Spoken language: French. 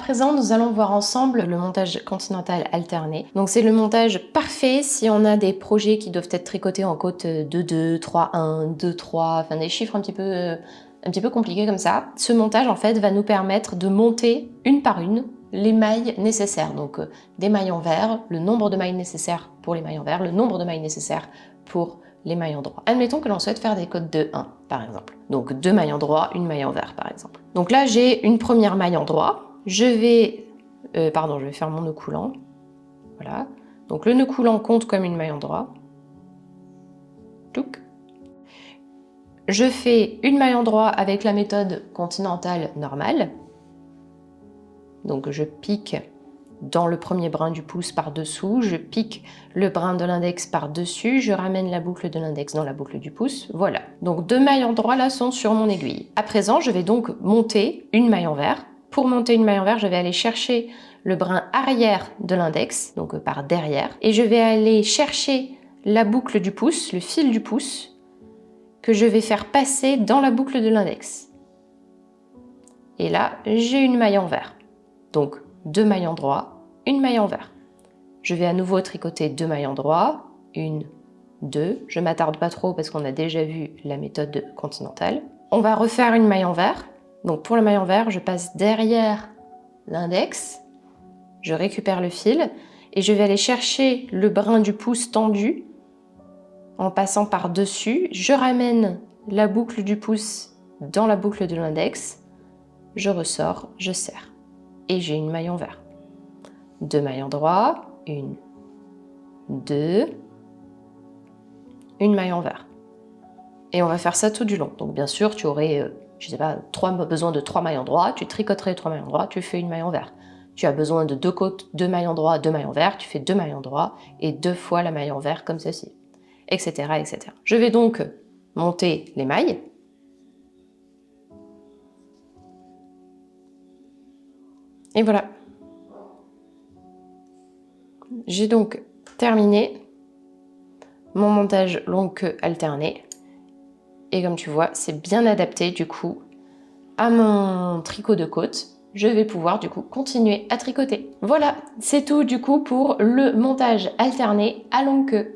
présent, nous allons voir ensemble le montage continental alterné. Donc c'est le montage parfait si on a des projets qui doivent être tricotés en côte 2-2, 3-1, 2-3, enfin des chiffres un petit peu compliqués comme ça. Ce montage en fait va nous permettre de monter une par une les mailles nécessaires. Donc des mailles en vert, le nombre de mailles nécessaires pour les mailles en vert, le nombre de mailles nécessaires pour les mailles en droit. Admettons que l'on souhaite faire des côtes de 1 par exemple. Donc 2 mailles en droit, une maille en vert par exemple. Donc là j'ai une première maille en droit. Je vais faire mon nœud coulant. Voilà. Donc le nœud coulant compte comme une maille en droit. Touc. Je fais une maille en droit avec la méthode continentale normale. Donc je pique dans le premier brin du pouce par-dessous, je pique le brin de l'index par-dessus, je ramène la boucle de l'index dans la boucle du pouce, voilà. Donc 2 mailles en droit là sont sur mon aiguille. À présent, je vais donc monter une maille en vert. Pour monter une maille en vert, je vais aller chercher le brin arrière de l'index, donc par derrière, et je vais aller chercher la boucle du pouce, le fil du pouce, que je vais faire passer dans la boucle de l'index. Et là, j'ai une maille en vert. Donc 2 mailles en droit, une maille en vert. Je vais à nouveau tricoter 2 mailles en droit, 1, 2. Je ne m'attarde pas trop parce qu'on a déjà vu la méthode continentale. On va refaire une maille en vert. Donc pour la maille en vert, je passe derrière l'index, je récupère le fil et je vais aller chercher le brin du pouce tendu en passant par-dessus. Je ramène la boucle du pouce dans la boucle de l'index, je ressors, je serre. Et j'ai une maille en vert. 2 mailles en droit, 1, 2, une maille en vert. Et on va faire ça tout du long. Donc bien sûr, tu aurais, je sais pas, besoin de 3 mailles en droit, tu tricoterais 3 mailles en droit, tu fais une maille en vert. Tu as besoin de 2 côtes, 2 mailles en droit, 2 mailles en vert, tu fais 2 mailles en droit et 2 fois la maille en vert comme ceci, etc., etc. Je vais donc monter les mailles. Et voilà. J'ai donc terminé mon montage longue queue alterné. Et comme tu vois, c'est bien adapté du coup à mon tricot de côte. Je vais pouvoir du coup continuer à tricoter. Voilà, c'est tout du coup pour le montage alterné à longue queue.